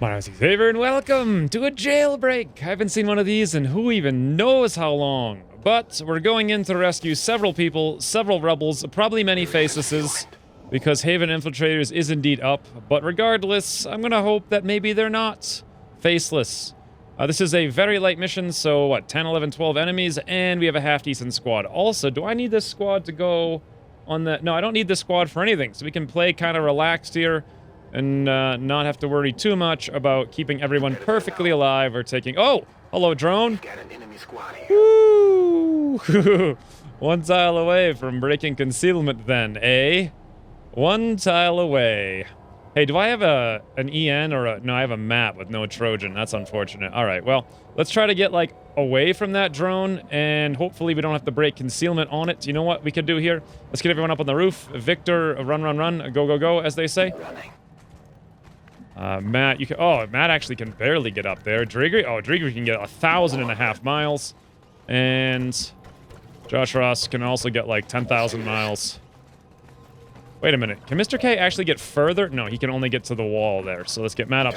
My name is Xavier, and welcome to a jailbreak. I haven't seen one of these in who even knows how long. But we're going in to rescue several people, several rebels, probably many facelesses, because Haven Infiltrators is indeed up. But regardless, I'm gonna hope that maybe they're not faceless. This is a very light mission, so what, 10, 11, 12 enemies, and we have a half-decent squad. Also, do I need this squad to go on the... No, I don't need this squad for anything, so we can play kind of relaxed here and not have to worry too much about keeping everyone perfectly alive or taking... Oh! Hello, drone! Woo! One tile away from breaking concealment then, eh? One tile away. Hey, do I have an EN or a... No, I have a map with no Trojan. That's unfortunate. Alright, well, let's try to get, like, away from that drone, and hopefully we don't have to break concealment on it. You know what we could do here? Let's get everyone up on the roof. Victor, run, run, run. Go, go, go, as they say. Matt, you can... Oh, Matt actually can barely get up there. Driggery? Oh, Driggery can get 1,500 miles. And Josh Ross can also get, like, 10,000 miles. Wait a minute. Can Mr. K actually get further? No, he can only get to the wall there. So let's get Matt up.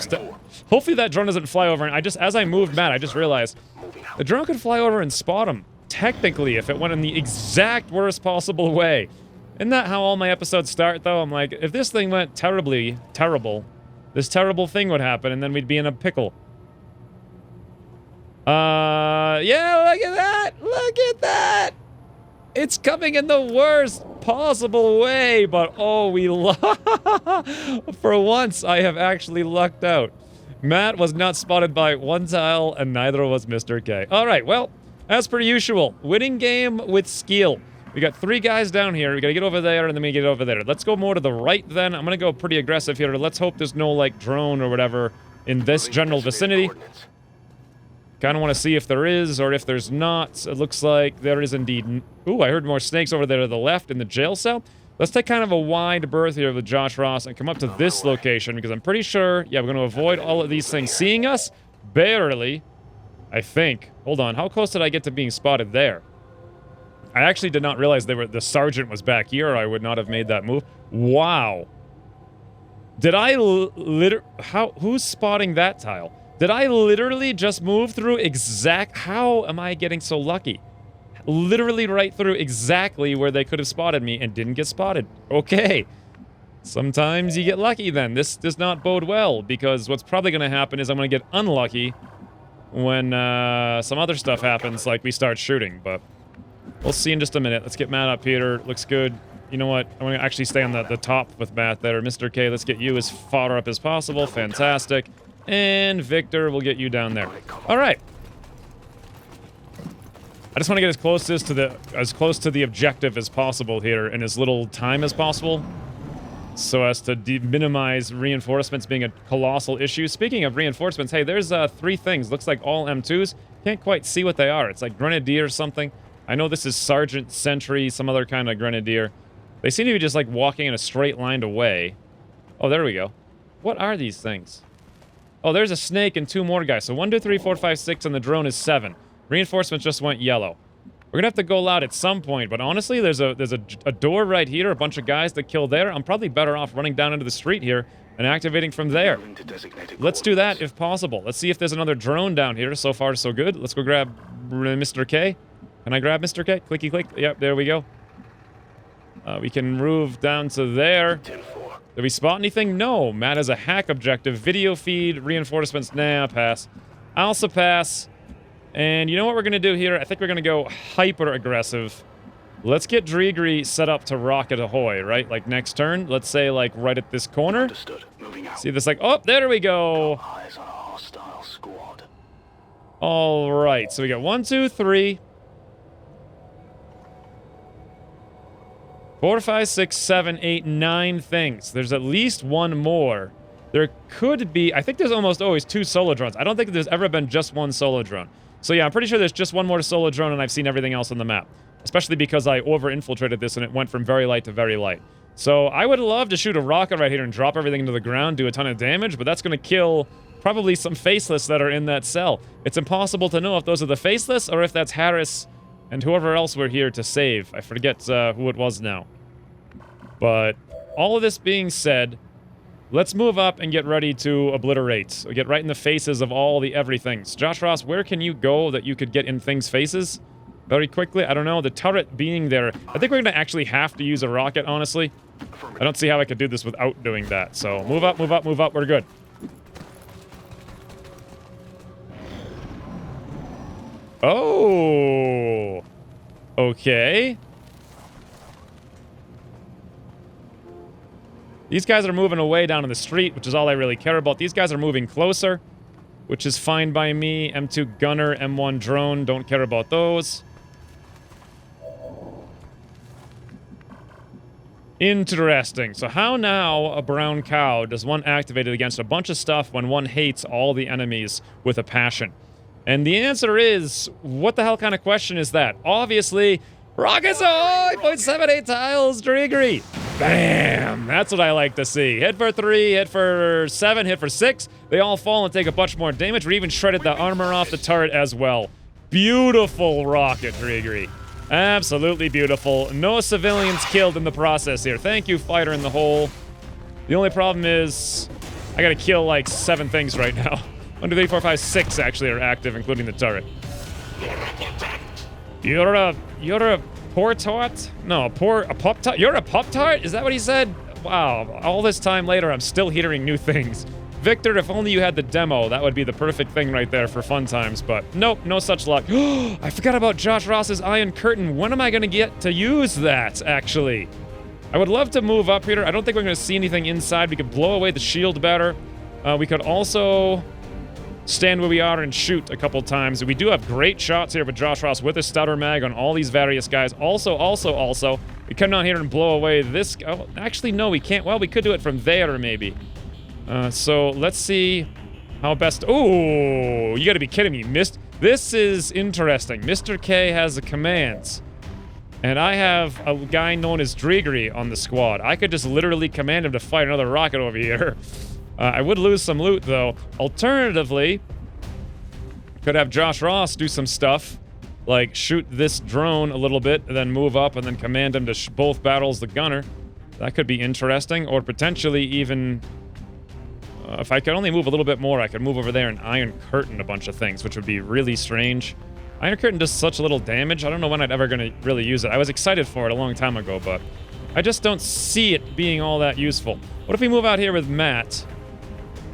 Hopefully that drone doesn't fly over. And as I moved Matt, I just realized the drone could fly over and spot him. Technically, if it went in the exact worst possible way. Isn't that how all my episodes start, though? I'm like, if this thing went terrible, this terrible thing would happen, and then we'd be in a pickle. Yeah, look at that! Look at that! It's coming in the worst possible way, but oh, we for once, I have actually lucked out. Matt was not spotted by one tile, and neither was Mr. K. Alright, well, as per usual, winning game with skill. We got 3 guys down here. We gotta get over there, and then we get over there. Let's go more to the right, then. I'm gonna go pretty aggressive here. Let's hope there's no, like, drone or whatever in this general vicinity. Kind of want to see if there is, or if there's not. It looks like there is indeed... Ooh, I heard more snakes over there to the left in the jail cell. Let's take kind of a wide berth here with Josh Ross and come up to this location, because I'm pretty sure... Yeah, we're going to avoid all of these things seeing us. Barely. I think. Hold on, how close did I get to being spotted there? I actually did not realize the sergeant was back here, or I would not have made that move. Wow. Did I who's spotting that tile? Did I literally just move through how am I getting so lucky? Literally right through exactly where they could have spotted me and didn't get spotted. Okay. Sometimes you get lucky then. This does not bode well, because what's probably going to happen is I'm going to get unlucky when some other stuff happens, like we start shooting, but we'll see in just a minute. Let's get Matt up here. Looks good. You know what? I'm going to actually stay on the top with Matt there. Mr. K, let's get you as far up as possible. Fantastic. And Victor, we'll get you down there. All right. I just want to get as close to the objective as possible here in as little time as possible, so as to minimize reinforcements being a colossal issue. Speaking of reinforcements, hey, there's 3 things. Looks like all M2s. Can't quite see what they are. It's like Grenadier or something. I know this is Sergeant, Sentry, some other kind of Grenadier. They seem to be just like walking in a straight line away. Oh, there we go. What are these things? Oh, there's a snake and 2 more guys. So 1, 2, 3, 4, 5, 6, and the drone is 7. Reinforcements just went yellow. We're gonna have to go loud at some point, but honestly, there's a door right here, a bunch of guys to kill there. I'm probably better off running down into the street here and activating from there. Let's do that if possible. Let's see if there's another drone down here. So far, so good. Let's go grab Mr. K. Can I grab Mr. K? Clicky click. Yep, there we go. We can move down to there. Did we spot anything? No. Matt has a hack objective. Video feed, reinforcements. Nah, pass. I also pass. And you know what we're going to do here? I think we're going to go hyper-aggressive. Let's get Driggery set up to rocket ahoy, right? Like next turn. Let's say like right at this corner. See this like... Oh, there we go. All right. So we got 1, 2, 3... 4, 5, 6, 7, 8, 9 things. There's at least 1 more. There could be... I think there's almost always 2 solo drones. I don't think there's ever been just 1 solo drone. So yeah, I'm pretty sure there's just 1 more solo drone, and I've seen everything else on the map. Especially because I over-infiltrated this, and it went from very light to very light. So I would love to shoot a rocket right here and drop everything into the ground, do a ton of damage, but that's going to kill probably some faceless that are in that cell. It's impossible to know if those are the faceless, or if that's Harris and whoever else we're here to save. I forget who it was now. But all of this being said, Let's move up and get ready to obliterate. Get right in the faces of all the everythings. Josh Ross, where can you go that you could get in things' faces very quickly? I don't know. The turret being there. I think we're going to actually have to use a rocket, honestly. I don't see how I could do this without doing that. So move up, move up, move up. We're good. Oh. Okay. These guys are moving away down in the street, which is all I really care about. These guys are moving closer, which is fine by me. M2 gunner, M1 drone, don't care about those. Interesting. So how now, a brown cow, does one activate it against a bunch of stuff when one hates all the enemies with a passion? And the answer is, what the hell kind of question is that? Obviously, rockets ahoy! 0.78 tiles, Driggery! Bam! That's what I like to see. Hit for 3, hit for 7, hit for 6. They all fall and take a bunch more damage. We even shredded the armor off the turret as well. Beautiful rocket, Driggery. Absolutely beautiful. No civilians killed in the process here. Thank you, fighter in the hole. The only problem is, I gotta kill like 7 things right now. 1, 2, 3, 4, 5, 6 actually are active, including the turret. You're a Poptart? No, a Poptart? You're a Poptart? Is that what he said? Wow, all this time later, I'm still hearing new things. Victor, if only you had the demo, that would be the perfect thing right there for fun times, but nope, no such luck. I forgot about Josh Ross's Iron Curtain. When am I going to get to use that, actually? I would love to move up here. I don't think we're going to see anything inside. We could blow away the shield better. We could also stand where we are and shoot a couple times. We do have great shots here with Josh Ross with a stutter mag on all these various guys. Also, we come down here and blow away this. Oh, actually, no, we can't. Well, we could do it from there, maybe. So let's see how best. Oh, you gotta be kidding me. This is interesting. Mr. K has the commands. And I have a guy known as Driggery on the squad. I could just literally command him to fight another rocket over here. I would lose some loot, though. Alternatively, could have Josh Ross do some stuff, like shoot this drone a little bit, and then move up and then command him to both battles the gunner. That could be interesting, or potentially even... if I could only move a little bit more, I could move over there and Iron Curtain a bunch of things, which would be really strange. Iron Curtain does such little damage, I don't know when I'd ever gonna really use it. I was excited for it a long time ago, but I just don't see it being all that useful. What if we move out here with Matt?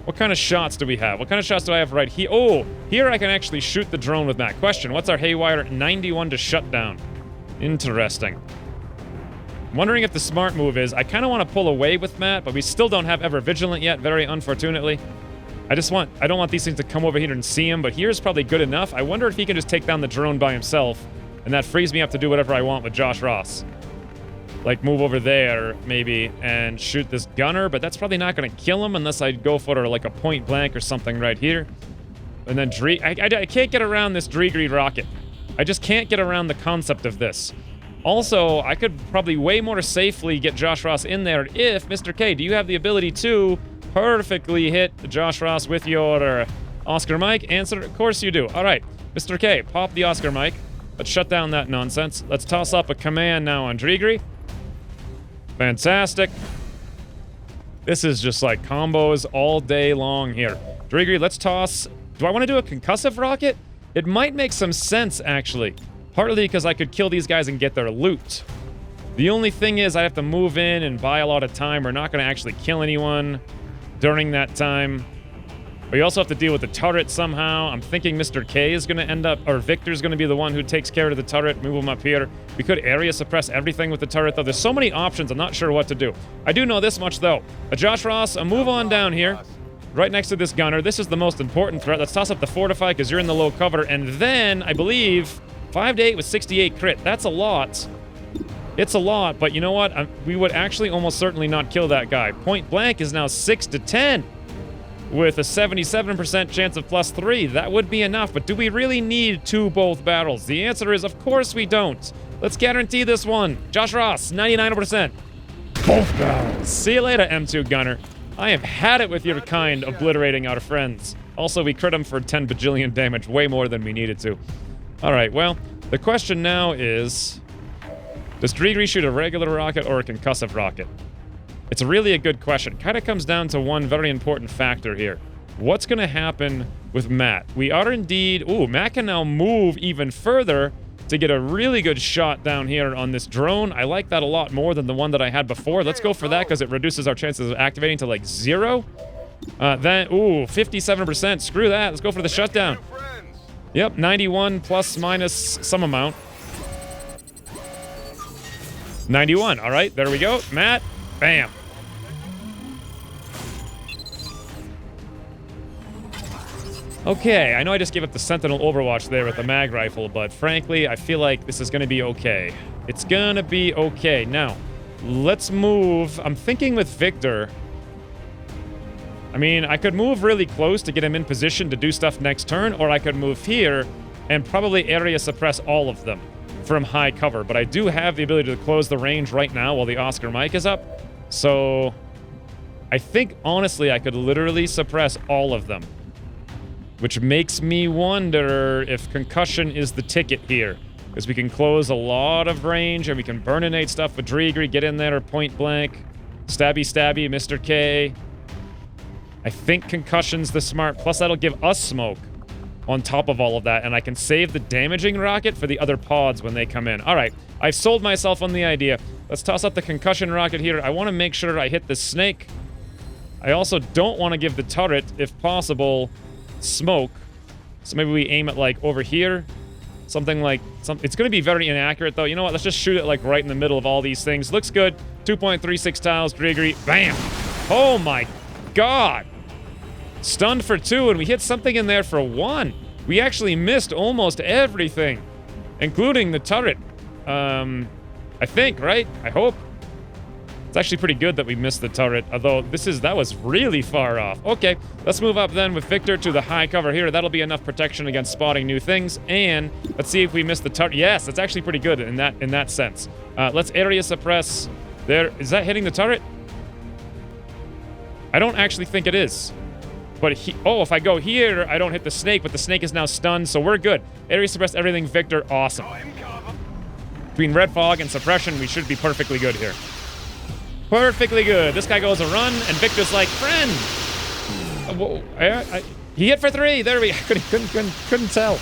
What kind of shots do we have? What kind of shots do I have right here? Oh, here I can actually shoot the drone with Matt. Question, what's our haywire? 91 to shut down. Interesting. I'm wondering if the smart move is, I kind of want to pull away with Matt, but we still don't have Ever Vigilant yet, very unfortunately. I don't want these things to come over here and see him, but here's probably good enough. I wonder if he can just take down the drone by himself, and that frees me up to do whatever I want with Josh Ross. Like, move over there, maybe, and shoot this gunner, but that's probably not going to kill him unless I go for, like, a point blank or something right here. And then I can't get around this Driggery rocket. I just can't get around the concept of this. Also, I could probably way more safely get Josh Ross in there if, Mr. K, do you have the ability to perfectly hit Josh Ross with your Oscar mic? Answer, of course you do. All right, Mr. K, pop the Oscar mic. Let's shut down that nonsense. Let's toss up a command now on Driggery. Fantastic. This is just like combos all day long here. Driggery, let's toss... Do I want to do a concussive rocket? It might make some sense, actually. Partly because I could kill these guys and get their loot. The only thing is I have to move in and buy a lot of time. We're not going to actually kill anyone during that time. We also have to deal with the turret somehow. I'm thinking Mr. K is going to end up, or Victor's going to be the one who takes care of the turret. Move him up here. We could area suppress everything with the turret, though. There's so many options, I'm not sure what to do. I do know this much, though. Josh Ross, move on down here. Right next to this gunner. This is the most important threat. Let's toss up the fortify because you're in the low cover. And then, I believe, 5 to 8 with 68 crit. That's a lot. It's a lot, but you know what? We would actually almost certainly not kill that guy. Point blank is now 6 to 10. With a 77% chance of +3, that would be enough, but do we really need 2 both battles? The answer is, of course we don't. Let's guarantee this one. Josh Ross, 99%. Both battles. See you later, M2 Gunner. I have had it with your kind obliterating our friends. Also, we crit him for 10 bajillion damage, way more than we needed to. Alright, well, the question now is, does Driggery shoot a regular rocket or a concussive rocket? It's really a good question. Kind of comes down to one very important factor here. What's going to happen with Matt? We are indeed... Ooh, Matt can now move even further to get a really good shot down here on this drone. I like that a lot more than the one that I had before. Let's go for that because it reduces our chances of activating to like 0. Then, ooh, 57%. Screw that. Let's go for the shutdown. Yep, 91 plus minus some amount. 91. All right, there we go. Matt, bam. Okay, I know I just gave up the Sentinel Overwatch there with the mag rifle, but frankly, I feel like this is going to be okay. It's going to be okay. Now, let's move. I'm thinking with Victor. I mean, I could move really close to get him in position to do stuff next turn, or I could move here and probably area suppress all of them from high cover. But I do have the ability to close the range right now while the Oscar mic is up. So I think, honestly, I could literally suppress all of them. Which makes me wonder if concussion is the ticket here. Because we can close a lot of range and we can burninate stuff with Drigri, get in there point blank. Stabby, stabby, Mr. K. I think concussion's the smart. Plus that'll give us smoke on top of all of that. And I can save the damaging rocket for the other pods when they come in. All right, I've sold myself on the idea. Let's toss out the concussion rocket here. I want to make sure I hit the snake. I also don't want to give the turret, if possible, smoke. So maybe we aim it like over here. Something like... It's going to be very inaccurate though. You know what? Let's just shoot it like right in the middle of all these things. Looks good. 2.36 tiles. Drigri. Bam! Oh my god! Stunned for 2 and we hit something in there for 1. We actually missed almost everything. Including the turret. I think, right? I hope. It's actually pretty good that we missed the turret, although that was really far off. Okay, let's move up then with Victor to the high cover here. That'll be enough protection against spotting new things. And let's see if we miss the turret. Yes, that's actually pretty good in that sense. Let's area suppress. There, is that hitting the turret? I don't actually think it is. But if I go here, I don't hit the snake, but the snake is now stunned, so we're good. Area suppress everything, Victor. Awesome. Between red fog and suppression, we should be perfectly good here. Perfectly good. This guy goes a run, and Victor's like, friend! He hit for 3. There we go. Couldn't tell.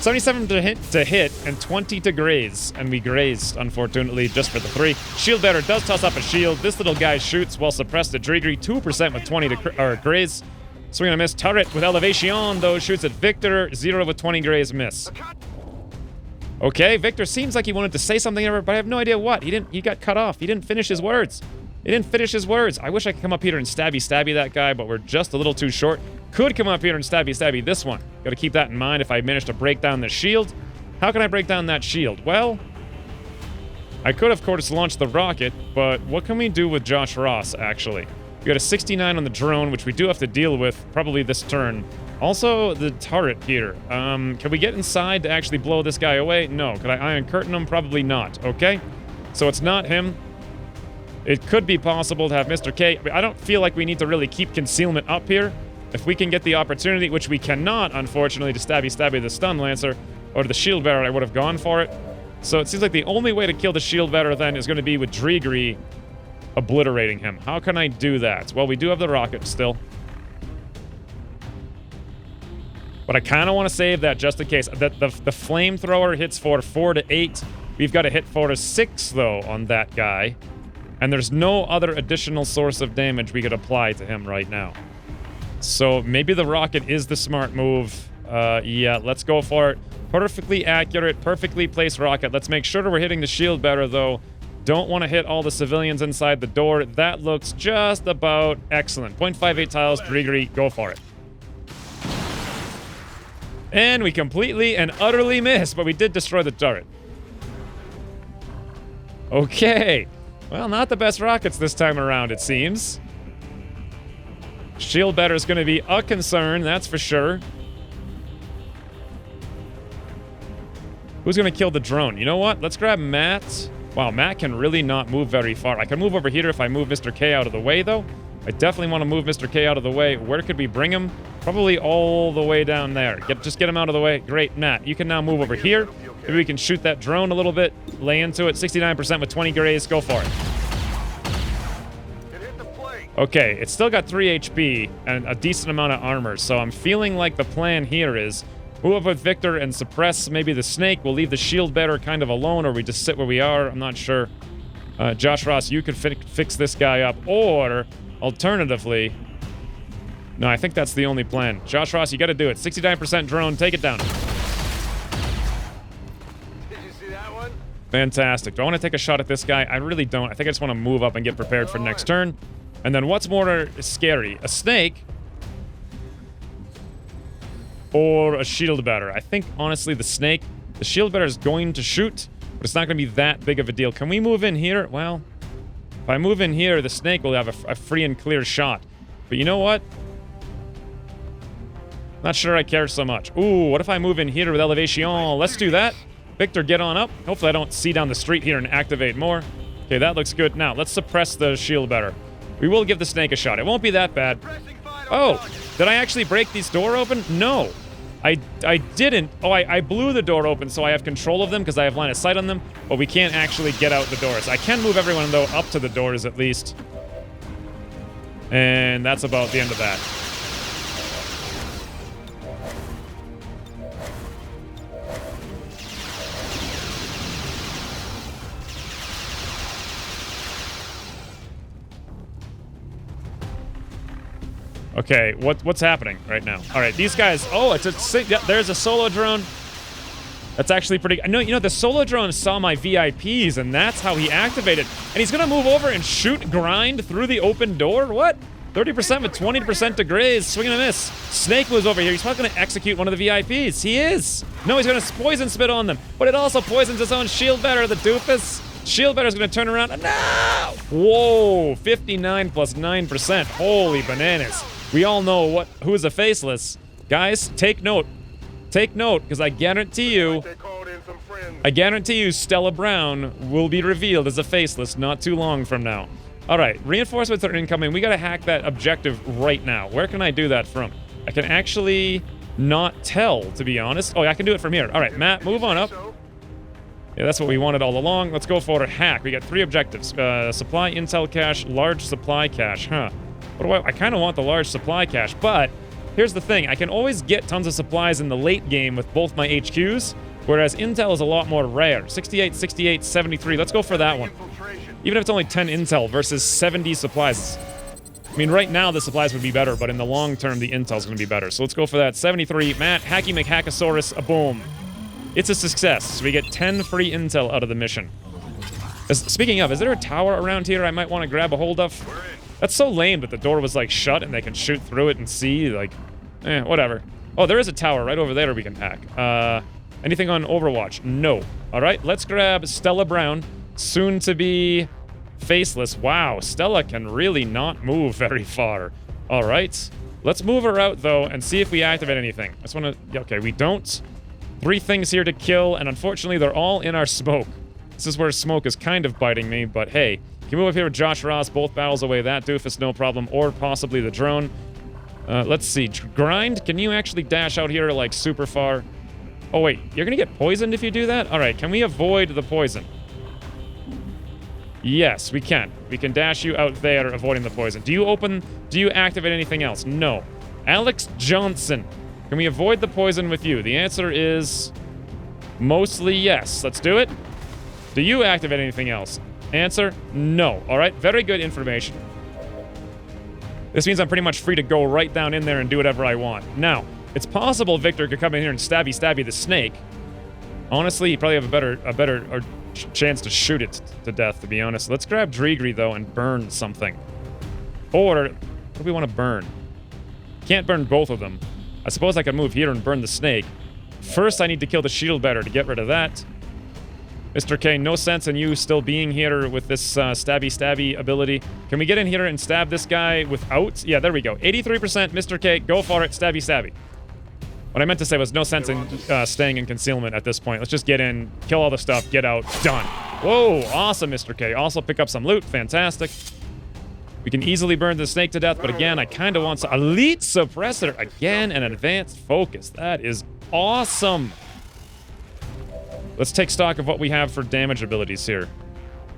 77 to hit, and 20 to graze. And we grazed, unfortunately, just for the 3. Shield bearer does toss up a shield. This little guy shoots while suppressed to Drigri. 2% with 20 to graze. Swing and a miss. Turret with elevation, though, shoots at Victor. 0 with 20 graze miss. Okay, Victor seems like he wanted to say something, but I have no idea what. He got cut off. He didn't finish his words. I wish I could come up here and stabby that guy, but we're just a little too short. Could come up here and stabby this one. Got to keep that in mind if I manage to break down the shield. How can I break down that shield? Well, I could, of course, launch the rocket, but what can we do with Josh Ross, actually? We got a 69 on the drone, which we do have to deal with probably this turn. Also, the turret here. Can we get inside to actually blow this guy away? No. Could I Iron Curtain him? Probably not. Okay. So it's not him. It could be possible to have Mr. K. I don't feel like we need to really keep concealment up here. If we can get the opportunity, which we cannot, unfortunately, to stabby the Stun Lancer or the Shield Bearer, I would have gone for it. So it seems like the only way to kill the Shield Bearer then is going to be with Drigri obliterating him. How can I do that? Well, we do have the rocket still. But I kind of want to save that just in case. The flamethrower hits for 4 to 8. We've got to hit 4 to 6, though, on that guy. And there's no other additional source of damage we could apply to him right now. So maybe the rocket is the smart move. Yeah, let's go for it. Perfectly accurate, perfectly placed rocket. Let's make sure we're hitting the shield bearer, though. Don't want to hit all the civilians inside the door. That looks just about excellent. 0.58 tiles, Drigri, go for it. And we completely and utterly missed, but we did destroy the turret. Okay. Well, not the best rockets this time around, it seems. Shield bearer is going to be a concern, that's for sure. Who's going to kill the drone? You know what? Let's grab Matt. Wow, Matt can really not move very far. I can move over here if I move Mr. K out of the way, though. I definitely want to move Mr. K out of the way. Where could we bring him? Probably all the way down there. Just get him out of the way. Great, Matt. You can now move over here. Maybe we can shoot that drone a little bit. Lay into it. 69% with 20 grays. Go for it. Okay, it's still got 3 HP and a decent amount of armor, so I'm feeling like the plan here is move up with Victor and suppress maybe the snake. We'll leave the shield bearer kind of alone, or we just sit where we are. I'm not sure. Josh Ross, you could fix this guy up, or alternatively... No, I think that's the only plan. Josh Ross, you gotta do it. 69% drone, take it down. Did you see that one? Fantastic. Do I want to take a shot at this guy? I really don't. I think I just want to move up and get prepared for next turn. And then what's more scary? A snake or a shield bearer? I think, honestly, the snake. The shield bearer is going to shoot, but it's not going to be that big of a deal. Can we move in here? Well, if I move in here, the snake will have a free and clear shot. But you know what? Not sure I care so much. Ooh, what if I move in here with elevation? Let's do that. Victor, get on up. Hopefully I don't see down the street here and activate more. Okay, that looks good. Now, let's suppress the shield bearer. We will give the snake a shot. It won't be that bad. Oh, did I actually break this door open? No. I didn't. Oh, I blew the door open, so I have control of them because I have line of sight on them, but we can't actually get out the doors. I can move everyone, though, up to the doors at least. And that's about the end of that. Okay, what's happening right now? All right, these guys. Oh, there's a solo drone. That's actually pretty. No, you know, the solo drone saw my VIPs, and that's how he activated. And he's gonna move over and shoot grind through the open door. What? 30% with 20% to graze. Swing and a miss. Snake was over here. He's probably gonna execute one of the VIPs. He is. No, he's gonna poison spit on them, but it also poisons his own shield bearer, the doofus. Shield bearer's gonna turn around. No! Whoa, 59 plus 9%. Holy bananas. We all know who is a faceless. Guys, take note. Take note, because I guarantee you, Stella Brown will be revealed as a faceless not too long from now. All right, reinforcements are incoming. We gotta hack that objective right now. Where can I do that from? I can actually not tell, to be honest. Oh, I can do it from here. All right, Matt, move on up. Yeah, that's what we wanted all along. Let's go for a hack. We got 3 objectives. Supply intel cache, large supply cache. Huh. What do I kind of want the large supply cache, but here's the thing. I can always get tons of supplies in the late game with both my HQs, whereas intel is a lot more rare. 68, 68, 73. Let's go for that one. Even if it's only 10 intel versus 70 supplies. I mean, right now the supplies would be better, but in the long term, the intel's going to be better. So let's go for that. 73. Matt, Hacky McHackosaurus, a boom. It's a success. We get 10 free intel out of the mission. Speaking of, is there a tower around here I might want to grab a hold of? That's so lame that the door was, like, shut and they can shoot through it and see, like, whatever. Oh, there is a tower right over there we can hack. Anything on Overwatch? No. All right, let's grab Stella Brown, soon to be faceless. Wow, Stella can really not move very far. All right, let's move her out, though, and see if we activate anything. I just want to... Okay, we don't. 3 things here to kill, and unfortunately, they're all in our smoke. This is where smoke is kind of biting me, but hey... Can you move up here with Josh Ross, both battles away that doofus, no problem, or possibly the drone. Let's see, Grind, can you actually dash out here, like, super far? Oh, wait, you're gonna get poisoned if you do that? All right, can we avoid the poison? Yes, we can. We can dash you out there, avoiding the poison. Do you activate anything else? No. Alex Johnson, can we avoid the poison with you? The answer is mostly yes. Let's do it. Do you activate anything else? Answer, no. All right, very good information. This means I'm pretty much free to go right down in there and do whatever I want. Now, it's possible Victor could come in here and stabby the snake. Honestly, he'd probably have a better chance to shoot it to death, to be honest. Let's grab Drigri, though, and burn something. Or, what do we want to burn? Can't burn both of them. I suppose I could move here and burn the snake. First, I need to kill the shield bearer to get rid of that. Mr. K, no sense in you still being here with this stabby ability. Can we get in here and stab this guy without? Yeah, there we go. 83%, Mr. K, go for it, stabby. What I meant to say was no sense in staying in concealment at this point. Let's just get in, kill all the stuff, get out, done. Whoa, awesome, Mr. K. Also pick up some loot, fantastic. We can easily burn the snake to death, but again, I kind of want some elite suppressor. Again, an advanced focus. That is awesome. Let's take stock of what we have for damage abilities here.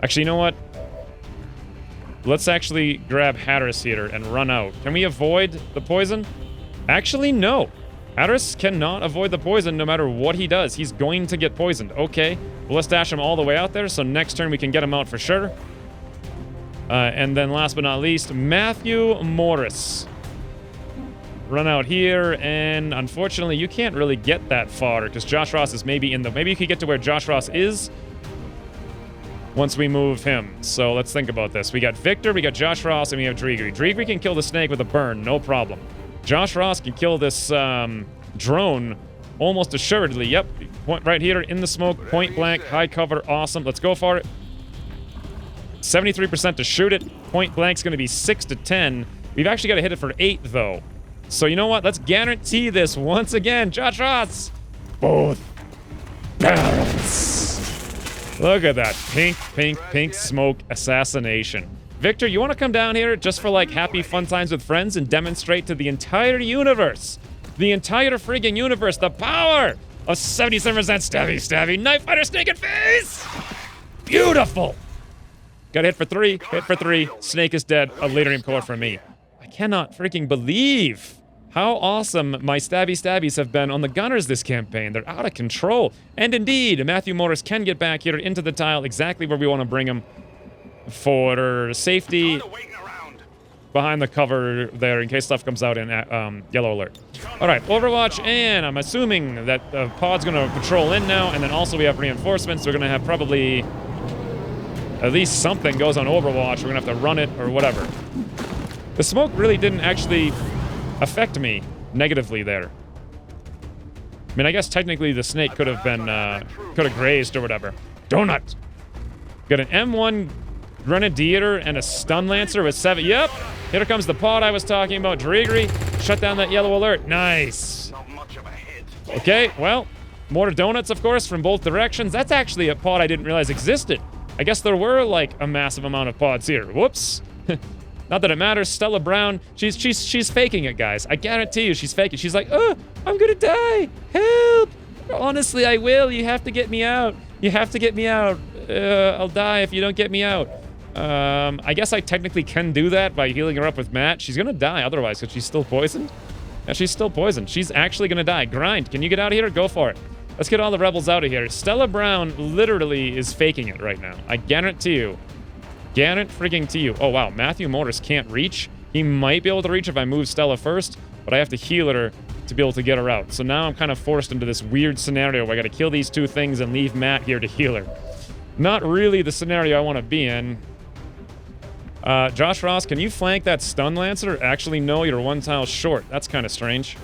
Actually, you know what? Let's actually grab Hatteras here and run out. Can we avoid the poison? Actually, no. Hatteras cannot avoid the poison no matter what he does. He's going to get poisoned. Okay, well, let's dash him all the way out there, so next turn we can get him out for sure. And then last but not least, Matthew Morris. Run out here, and unfortunately, you can't really get that far because Josh Ross is maybe in the... Maybe you could get to where Josh Ross is once we move him. So let's think about this. We got Victor, we got Josh Ross, and we have Drigri. Drigri can kill the snake with a burn, no problem. Josh Ross can kill this drone almost assuredly. Yep, point right here in the smoke, point blank, high cover, awesome. Let's go for it. 73% to shoot it. Point blank's going to be 6 to 10. We've actually got to hit it for 8, though. So you know what? Let's guarantee this once again. Josh Ross. Both barrels. Look at that. Pink, pink, pink smoke assassination. Victor, you want to come down here just for, like, happy fun times with friends and demonstrate to the entire universe, the entire friggin' universe, the power of 77% stabby, stabby, knife fighter, snake and face? Beautiful. Got hit for 3, hit for 3. Snake is dead. A Ladrium core for me. I cannot freaking believe how awesome my stabby stabbies have been on the gunners this campaign. They're out of control. And indeed, Matthew Morris can get back here into the tile exactly where we want to bring him for safety behind the cover there in case stuff comes out in yellow alert. All right, Overwatch, and I'm assuming that pod's going to patrol in now, and then also we have reinforcements. We're going to have probably at least something goes on Overwatch. We're going to have to run it or whatever. The smoke really didn't actually affect me negatively there. I mean, I guess technically the snake could have been, could have grazed or whatever. Donut! Got an M1 Grenadier and a Stun Lancer with 7. Yep! Here comes the pod I was talking about. Drigri, shut down that yellow alert. Nice! Okay, well, more donuts, of course, from both directions. That's actually a pod I didn't realize existed. I guess there were, like, a massive amount of pods here. Whoops! Not that it matters. Stella Brown, she's faking it, guys. I guarantee you she's faking. She's like, oh, I'm gonna die. Help! Honestly, I will. You have to get me out. You have to get me out. I'll die if you don't get me out. I guess I technically can do that by healing her up with Matt. She's gonna die otherwise because she's still poisoned. Yeah, she's still poisoned. She's actually gonna die. Grind, can you get out of here? Go for it. Let's get all the rebels out of here. Stella Brown literally is faking it right now. I guarantee you. Frigging to you. Oh, wow. Matthew Morris can't reach. He might be able to reach if I move Stella first, but I have to heal her to be able to get her out. So now I'm kind of forced into this weird scenario where I got to kill these 2 things and leave Matt here to heal her. Not really the scenario I want to be in. Josh Ross, can you flank that Stun Lancer? Actually, no, you're 1 tile short. That's kind of strange.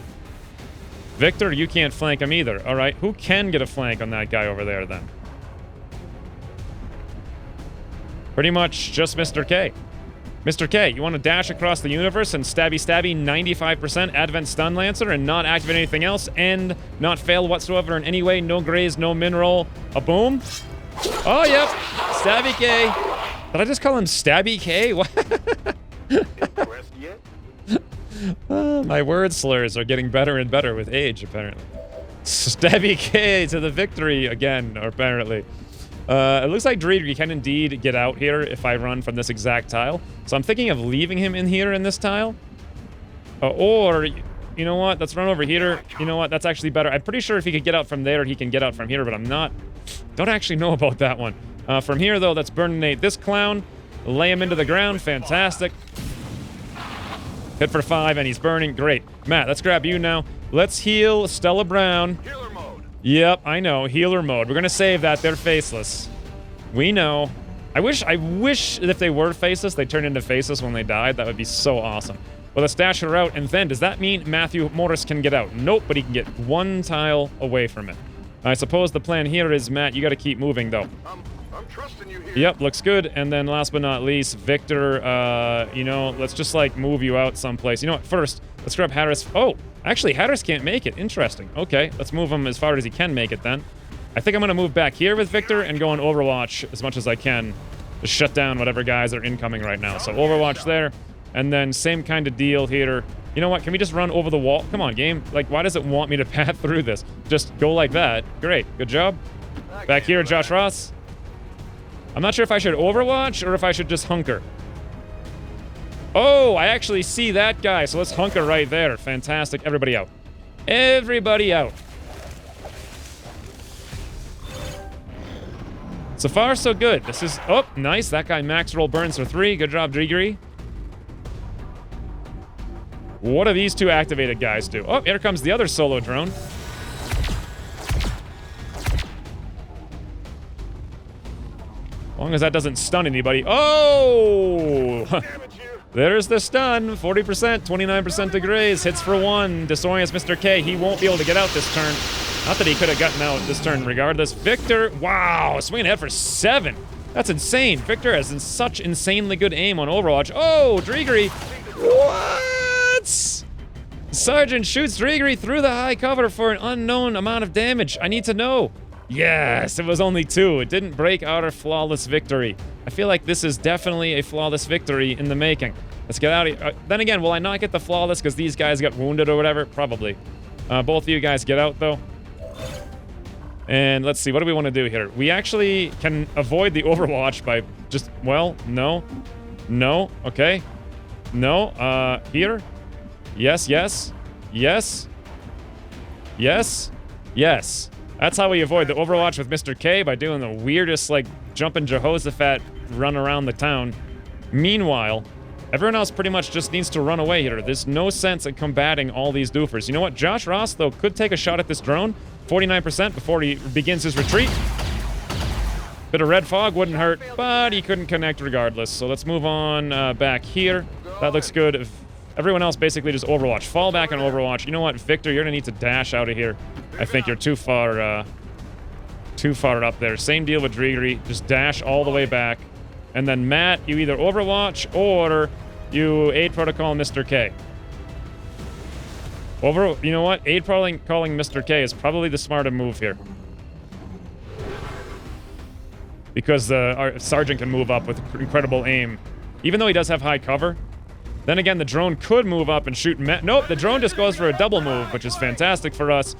Victor, you can't flank him either. All right, who can get a flank on that guy over there then? Pretty much just Mr. K. Mr. K, you want to dash across the universe and stabby 95% Advent Stun Lancer and not activate anything else and not fail whatsoever in any way? No graze, no mineral, a boom? Oh, yep. Stabby K. Did I just call him Stabby K? What? My word slurs are getting better and better with age, apparently. Stabby K to the victory again, apparently. It looks like Drigri can indeed get out here if I run from this exact tile. So I'm thinking of leaving him in here in this tile. Or, you know what? Let's run over here. You know what? That's actually better. I'm pretty sure if he could get out from there, he can get out from here, but I'm not... Don't actually know about that one. From here, though, let's burninate this clown. Lay him into the ground. Fantastic. Hit for 5, and he's burning. Great. Matt, let's grab you now. Let's heal Stella Brown. Healer mode. Yep, I know. Healer mode. We're gonna save that. They're faceless. We know. I wish if they were faceless, they turned into faceless when they died. That would be so awesome. Well, let's dash her out, and then, does that mean Matthew Morris can get out? Nope, but he can get 1 tile away from it. I suppose the plan here is, Matt, you gotta keep moving, though. I'm trusting you here. Yep, looks good. And then last but not least, Victor, you know, let's just, like, move you out someplace. You know what? First, let's grab Hatteras. Oh, actually, Hatteras can't make it. Interesting. Okay, let's move him as far as he can make it, then. I think I'm going to move back here with Victor and go on Overwatch as much as I can to shut down whatever guys are incoming right now. So Overwatch there, and then same kind of deal here. You know what? Can we just run over the wall? Come on, game. Like, why does it want me to path through this? Just go like that. Great. Good job. Back here, Josh Ross. I'm not sure if I should Overwatch or if I should just hunker. Oh, I actually see that guy, so let's hunker right there. Fantastic. Everybody out. Everybody out. So far, so good. This is... Oh, nice. That guy max roll burns for 3. Good job, Driggery. What do these two activated guys do? Oh, here comes the other solo drone. As long as that doesn't stun anybody. Oh! There's the stun. 40%, 29% to graze. Hits for 1. Disorients Mr. K. He won't be able to get out this turn. Not that he could have gotten out this turn regardless. Victor, wow, swinging ahead for 7. That's insane. Victor has such insanely good aim on Overwatch. Oh, Driggery. What? Sergeant shoots Driggery through the high cover for an unknown amount of damage. I need to know. Yes, it was only 2. It didn't break our flawless victory. I feel like this is definitely a flawless victory in the making. Let's get out of here. Then again, will I not get the flawless because these guys got wounded or whatever? Probably. Both of you guys get out, though. And let's see, what do we want to do here? We actually can avoid the Overwatch by just, well, no. No, okay. No, here. Yes, yes. Yes. Yes. Yes. That's how we avoid the Overwatch with Mr. K, by doing the weirdest, like, jumping Jehoshaphat run around the town. Meanwhile, everyone else pretty much just needs to run away here. There's no sense in combating all these doofers. You know what? Josh Ross, though, could take a shot at this drone. 49% before he begins his retreat. Bit of red fog wouldn't hurt, but he couldn't connect regardless. So let's move on back here. That looks good. Everyone else basically just Overwatch. Fall back on Overwatch. You know what, Victor? You're gonna need to dash out of here. I think you're too far up there. Same deal with Driggery. Just dash all the way back. And then Matt, you either Overwatch or you aid protocol Mr. K. You know what? Aid calling Mr. K is probably the smarter move here. Because our Sergeant can move up with incredible aim. Even though he does have high cover. Then again, the drone could move up and shoot Nope, the drone just goes for a double move, which is fantastic for us.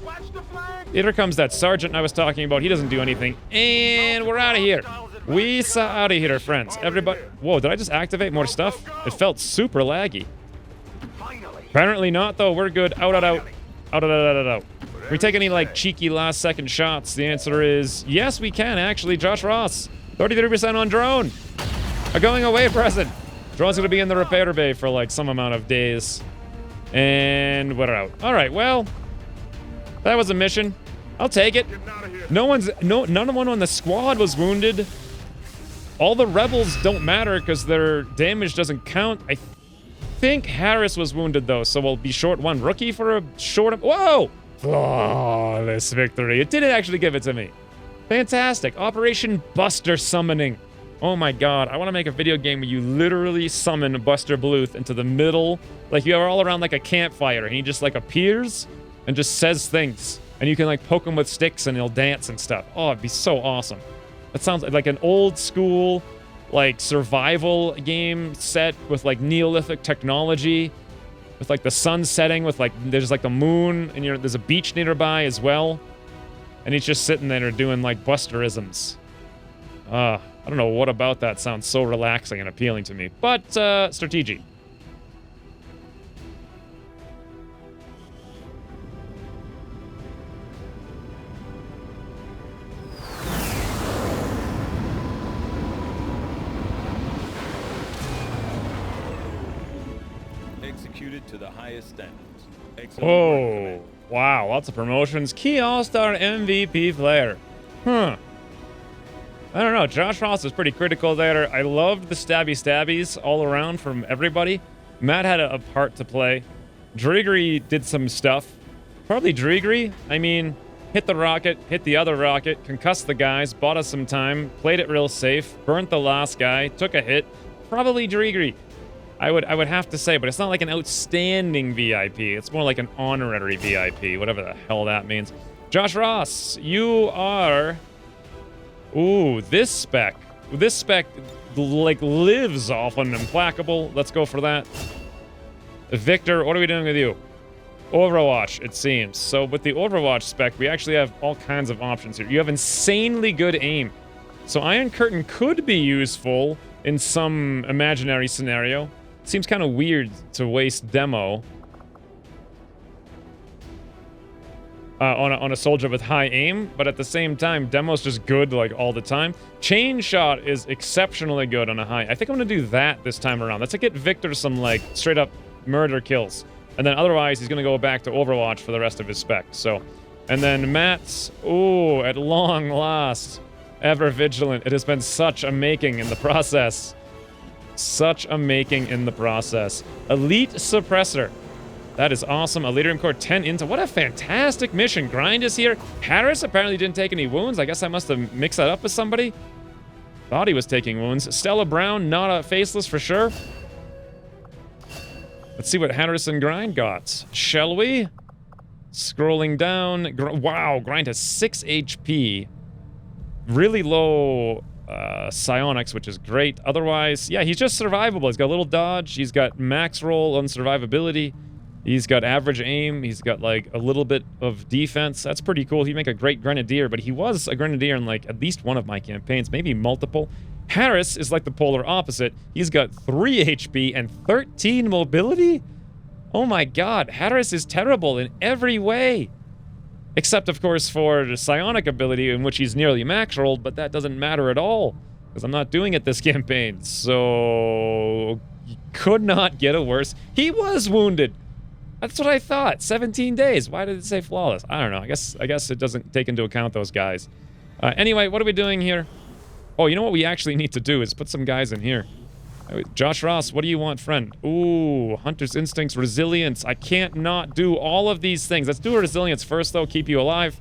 Here comes that Sergeant I was talking about. He doesn't do anything. And we're out of here. We saw out of here, friends. Everybody... Whoa, did I just activate more stuff? It felt super laggy. Apparently not, though. We're good. Out, out, out. Out, out, out, out, out. We take any, like, cheeky last-second shots? The answer is yes, we can, actually. Josh Ross, 33% on drone. A going-away present. Drone's going to be in the repair bay for, like, some amount of days. And we're out. All right, well, that was a mission. I'll take it. None of one on the squad was wounded. All the rebels don't matter because their damage doesn't count. I think Harris was wounded, though, so we'll be short 1 rookie for a short... Whoa! Flawless victory. It didn't actually give it to me. Fantastic. Operation Buster Summoning. Oh my god, I want to make a video game where you literally summon Buster Bluth into the middle. Like, you are all around like a campfire, and he just, like, appears and just says things. And you can, like, poke him with sticks, and he'll dance and stuff. Oh, it'd be so awesome. That sounds like an old school, like, survival game set with, like, Neolithic technology. With, like, the sun setting with, like, there's, like, the moon, and there's a beach nearby as well. And he's just sitting there doing, like, Busterisms. I don't know what about that sounds so relaxing and appealing to me. But, strategy. Executed to the highest standards. Oh, wow. Lots of promotions. Key All-Star MVP player. Huh. I don't know. Josh Ross was pretty critical there. I loved the stabbies all around from everybody. Matt had a part to play. Driggery did some stuff. Probably Driggery. I mean, hit the rocket, hit the other rocket, concussed the guys, bought us some time, played it real safe, burnt the last guy, took a hit. Probably Driggery. I would have to say, but it's not like an outstanding VIP. It's more like an honorary VIP, whatever the hell that means. Josh Ross, you are... Ooh, this spec. This spec, like, lives off an implacable. Let's go for that. Victor, what are we doing with you? Overwatch, it seems. So with the Overwatch spec, we actually have all kinds of options here. You have insanely good aim. So Iron Curtain could be useful in some imaginary scenario. Seems kind of weird to waste demo on a soldier with high aim, but at the same time, demo's just good like all the time. Chain shot is exceptionally good on a high. I think I'm gonna do that this time around. Let's get Victor some like straight up murder kills, and then otherwise he's gonna go back to Overwatch for the rest of his spec. So, and then Matt's, ooh, at long last, ever vigilant. It has been such a making in the process. Such a making in the process. Elite Suppressor. That is awesome. Elite Core 10 intel. What a fantastic mission. Grind is here. Harris apparently didn't take any wounds. I guess I must have mixed that up with somebody. Thought he was taking wounds. Stella Brown, not a faceless for sure. Let's see what Harris and Grind got. Shall we? Scrolling down. Wow, Grind has 6 HP. Really low psionics, which is great. Otherwise, yeah, he's just survivable. He's got a little dodge. He's got max roll on survivability. He's got average aim. He's got like a little bit of defense. That's pretty cool. He'd make a great grenadier, but he was a grenadier in like at least one of my campaigns, maybe multiple. Harris is like the polar opposite. He's got 3 HP and 13 mobility. Oh my god, Harris is terrible in every way. Except, of course, for the psionic ability, in which he's nearly max rolled, but that doesn't matter at all, because I'm not doing it this campaign. So, could not get a worse. He was wounded. That's what I thought. 17 days. Why did it say flawless? I don't know. I guess it doesn't take into account those guys. Anyway, what are we doing here? Oh, you know what we actually need to do is put some guys in here. Josh Ross, what do you want, friend? Ooh, Hunter's Instincts, Resilience. I can't not do all of these things. Let's do a Resilience first, though. Keep you alive.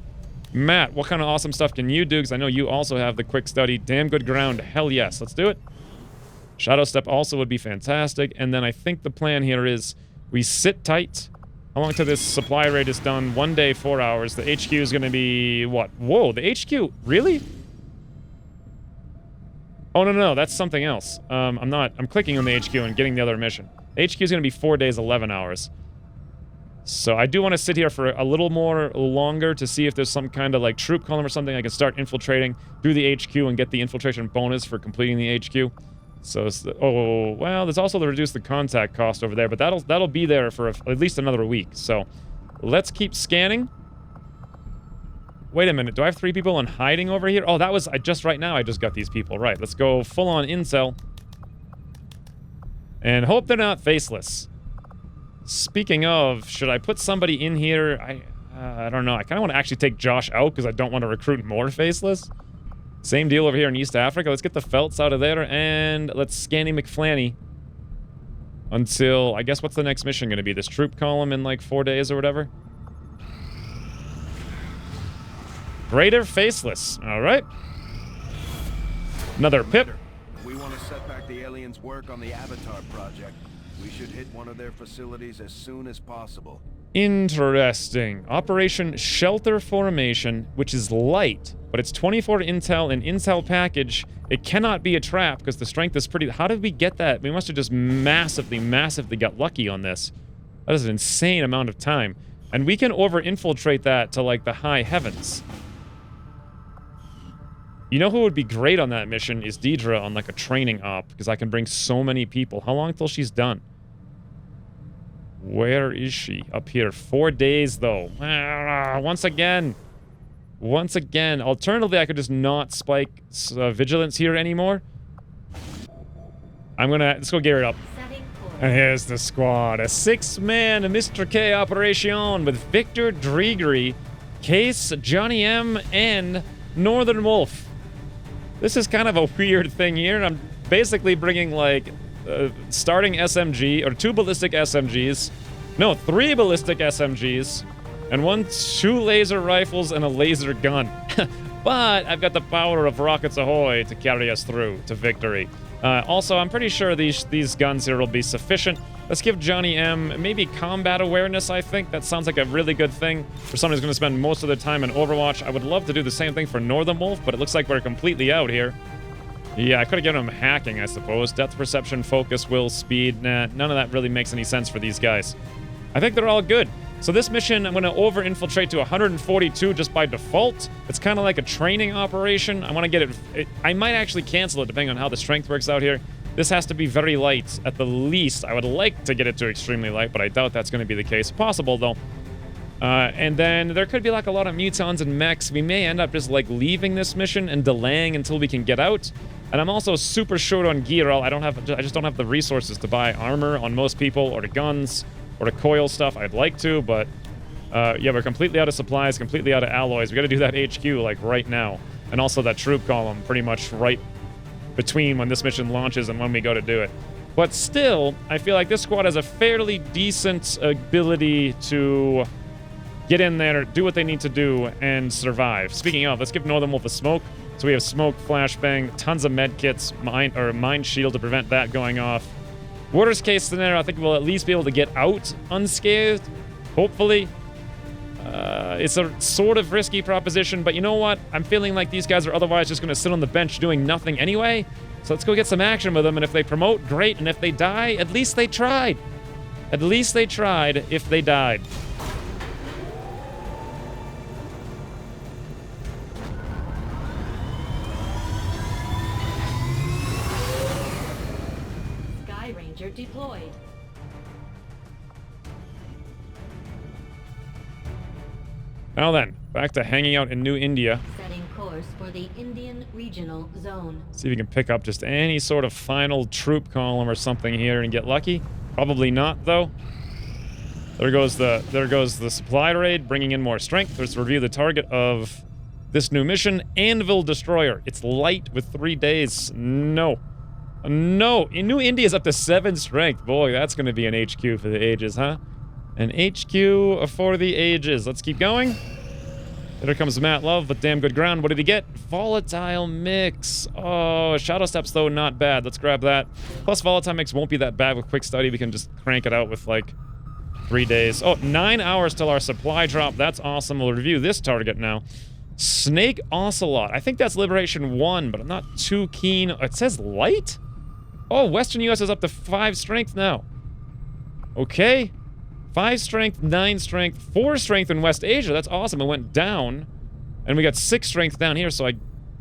Matt, what kind of awesome stuff can you do? Because I know you also have the Quick Study. Damn good ground. Hell yes. Let's do it. Shadow Step also would be fantastic. And then I think the plan here is we sit tight. How long till this supply rate is done? 1 day, 4 hours. The HQ is going to be what? Whoa, the HQ? Really? Oh, no, that's something else. I'm clicking on the HQ and getting the other mission. The HQ is going to be 4 days, 11 hours. So I do want to sit here for a little more longer to see if there's some kind of like troop column or something I can start infiltrating, do the HQ and get the infiltration bonus for completing the HQ. So, oh, well, there's also the reduce the contact cost over there, but that'll be there for at least another week. So let's keep scanning. Wait a minute, do I have 3 people in hiding over here? Oh, that was, right now I just got these people. Right, let's go full-on intel. And hope they're not faceless. Speaking of, should I put somebody in here? I don't know. I kind of want to actually take Josh out because I don't want to recruit more faceless. Same deal over here in East Africa. Let's get the Felts out of there and let's Scanny McFlanny. Until, I guess, what's the next mission going to be? This troop column in like 4 days or whatever? Greater Faceless. All right. Another pip. We want to set back the aliens' work on the Avatar project. We should hit one of their facilities as soon as possible. Interesting. Operation Shelter Formation, which is light, but it's 24 intel and intel package. It cannot be a trap because the strength is pretty... How did we get that? We must have just massively got lucky on this. That is an insane amount of time. And we can over-infiltrate that to, like, the high heavens. You know who would be great on that mission is Deidre on, like, a training op, because I can bring so many people. How long till she's done? Where is she? Up here. 4 days, though. Once again. Alternatively, I could just not spike vigilance here anymore. Let's go gear it up. And here's the squad. A 6-man Mr. K operation with Victor Dregery, Case, Johnny M, and Northern Wolf. This is kind of a weird thing here. I'm basically bringing, like, starting SMG, or 2 ballistic SMGs. No, 3 ballistic SMGs. And 2 laser rifles and a laser gun. But I've got the power of Rockets Ahoy to carry us through to victory. Also, I'm pretty sure these guns here will be sufficient. Let's give Johnny M maybe combat awareness, I think. That sounds like a really good thing for someone who's going to spend most of their time in Overwatch. I would love to do the same thing for Northern Wolf, but it looks like we're completely out here. Yeah, I could have given him hacking, I suppose. Depth perception, focus, will, speed. Nah, none of that really makes any sense for these guys. I think they're all good. So this mission, I'm going to over-infiltrate to 142 just by default. It's kind of like a training operation. I want to get it... I might actually cancel it depending on how the strength works out here. This has to be very light at the least. I would like to get it to extremely light, but I doubt that's going to be the case. Possible, though. And then there could be like a lot of mutons and mechs. We may end up just like leaving this mission and delaying until we can get out. And I'm also super short on gear. I just don't have the resources to buy armor on most people, or the guns, or the coil stuff. I'd like to, but yeah, we're completely out of supplies, completely out of alloys. We got to do that HQ like right now, and also that troop column pretty much right between when this mission launches and when we go to do it. But still, I feel like this squad has a fairly decent ability to get in there, do what they need to do, and survive. Speaking of, let's give Northern Wolf a smoke. So we have smoke, flashbang, tons of med kits, mind shield to prevent that going off. Worst case scenario, I think we'll at least be able to get out unscathed, hopefully. It's a sort of risky proposition, but you know what? I'm feeling like these guys are otherwise just going to sit on the bench doing nothing anyway. So let's go get some action with them, and if they promote, great, and if they die, at least they tried. At least they tried if they died. Sky Ranger deployed. Now then, back to hanging out in New India. Setting course for the Indian Regional Zone. See if we can pick up just any sort of final troop column or something here and get lucky. Probably not, though. There goes the supply raid, bringing in more strength. Let's review the target of this new mission. Anvil Destroyer. It's light with 3 days. No. No. New India's up to 7 strength. Boy, that's going to be an HQ for the ages, huh? An HQ for the ages. Let's keep going. There comes Matt Love, but damn good ground. What did he get? Volatile mix. Oh, Shadow Steps, though, not bad. Let's grab that. Plus, Volatile mix won't be that bad with quick study. We can just crank it out with, like, 3 days. Oh, 9 hours till our supply drop. That's awesome. We'll review this target now. Snake Ocelot. I think that's Liberation 1, but I'm not too keen. It says light? Oh, Western US is up to 5 strength now. Okay. 5 strength, 9 strength, 4 strength in West Asia. That's awesome. It went down. And we got 6 strength down here, so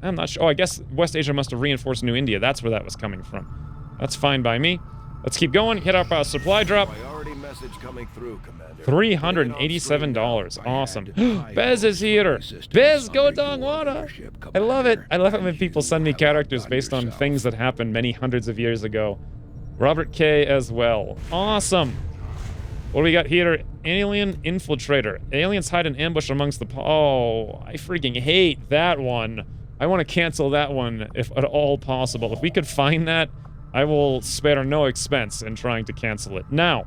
I'm not sure. Oh, I guess West Asia must have reinforced New India. That's where that was coming from. That's fine by me. Let's keep going. Hit up our supply drop. Priority message coming through, Commander. $387. Awesome. Bez is here. Bez, go Dongwana. I love it. I love it when people send me characters based on things that happened many hundreds of years ago. Robert K. as well. Awesome. What do we got here? Alien Infiltrator. Aliens hide in ambush amongst the... Oh, I freaking hate that one. I want to cancel that one if at all possible. If we could find that, I will spare no expense in trying to cancel it. Now,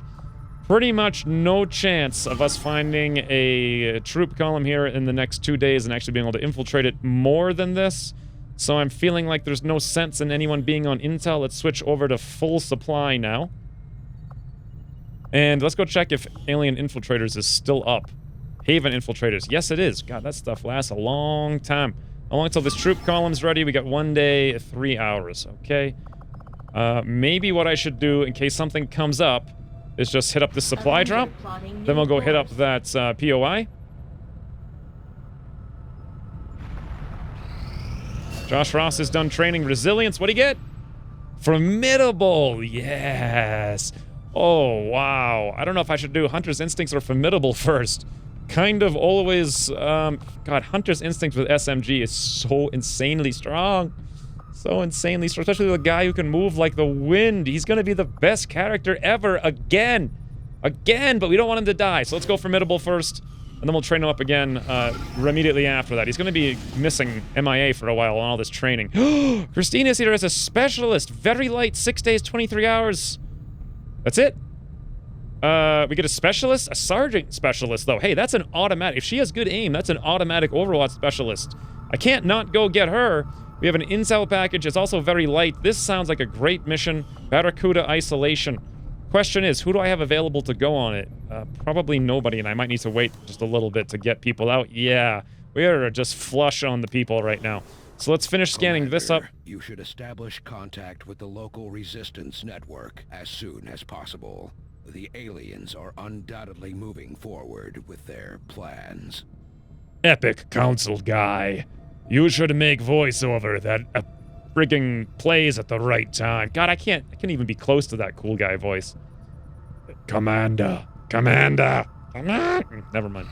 pretty much no chance of us finding a troop column here in the next 2 days and actually being able to infiltrate it more than this. So I'm feeling like there's no sense in anyone being on intel. Let's switch over to full supply now. And let's go check if Alien Infiltrators is still up. Haven Infiltrators. Yes, it is. God, that stuff lasts a long time. How long until this troop column's ready? We got 1 day, 3 hours. Okay. Maybe what I should do in case something comes up is just hit up the supply drop. Then we'll go hit up that POI. Josh Ross is done training resilience. What do you get? Formidable. Yes. Oh, wow. I don't know if I should do Hunter's Instincts or Formidable first. Kind of always... God, Hunter's Instinct with SMG is so insanely strong. So insanely strong. Especially the guy who can move like the wind. He's going to be the best character ever again. Again, but we don't want him to die. So let's go Formidable first. And then we'll train him up again immediately after that. He's going to be missing MIA for a while on all this training. Christina's here as a specialist. Very light. 6 days, 23 hours. That's it. We get a specialist, a sergeant specialist, though. Hey, that's an automatic. If she has good aim, that's an automatic Overwatch specialist. I can't not go get her. We have an intel package. It's also very light. This sounds like a great mission. Barracuda Isolation. Question is, who do I have available to go on it? Probably nobody, and I might need to wait just a little bit to get people out. Yeah, we are just flush on the people right now. So let's finish scanning Commander, this up. You should establish contact with the local resistance network as soon as possible. The aliens are undoubtedly moving forward with their plans. Epic Council guy. You should make voiceover that frigging plays at the right time. God, I can't even be close to that cool guy voice. Commander. Commander. Never mind.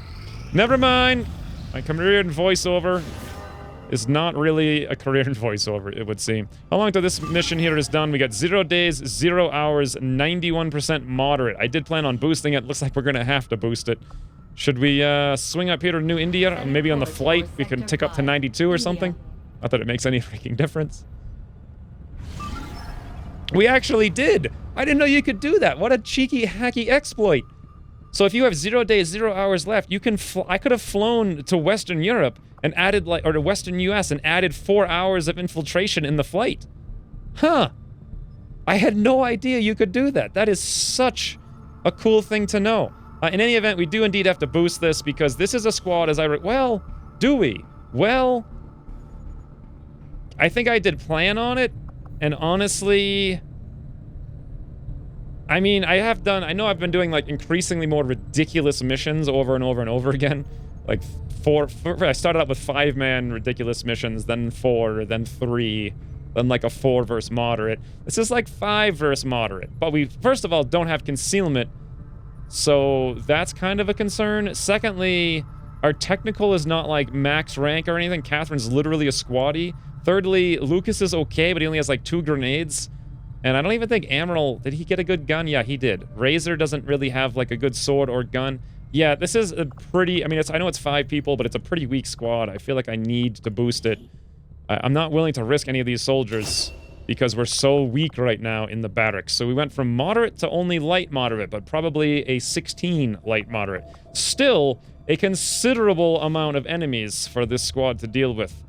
Never mind. My career in voiceover is not really a career in voiceover, it would seem. How long till this mission here is done? We got 0 days, 0 hours, 91% moderate. I did plan on boosting it. Looks like we're gonna have to boost it. Should we swing up here to New India? Maybe on the flight we can tick up to 92 or something? Not that it makes any freaking difference. We actually did! I didn't know you could do that. What a cheeky, hacky exploit. So if you have 0 days, 0 hours left, you can I could have flown to Western Europe and added or to Western US and added 4 hours of infiltration in the flight. Huh. I had no idea you could do that. That is such a cool thing to know. In any event, we do indeed have to boost this because this is a squad well, do we? Well, I think I did plan on it, and honestly, I mean, I know I've been doing like increasingly more ridiculous missions over and over and over again. Like I started out with 5-man ridiculous missions, then 4, then 3, then like a 4 versus moderate. This is like 5 versus moderate. But we, first of all, don't have concealment, so that's kind of a concern. Secondly, our technical is not like max rank or anything. Catherine's literally a squaddie. Thirdly, Lucas is okay, but he only has like 2 grenades. And I don't even think Amaral, did he get a good gun? Yeah, he did. Razor doesn't really have like a good sword or gun. Yeah, this is a pretty, I mean, I know it's 5 people, but it's a pretty weak squad. I feel like I need to boost it. I'm not willing to risk any of these soldiers because we're so weak right now in the barracks. So we went from moderate to only light moderate, but probably a 16 light moderate. Still, a considerable amount of enemies for this squad to deal with.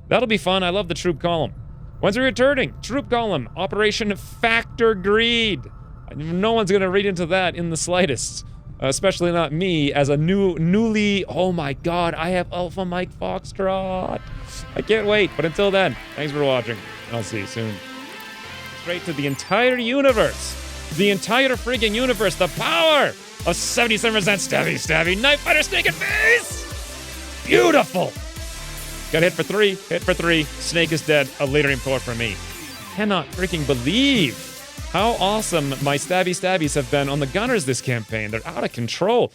That'll be fun. I love the troop column. When's it returning? Troop column. Operation Factor Greed. No one's going to read into that in the slightest. Especially not me as a newly... Oh my god, I have Alpha Mike Foxtrot. I can't wait. But until then, thanks for watching. I'll see you soon. Straight to the entire universe. The entire friggin' universe. The power of 77% stabby, knife fighter, snake and face. Beautiful. Got hit for 3, hit for 3. Snake is dead. A later import for me. Cannot freaking believe how awesome my stabbies have been on the gunners this campaign. They're out of control.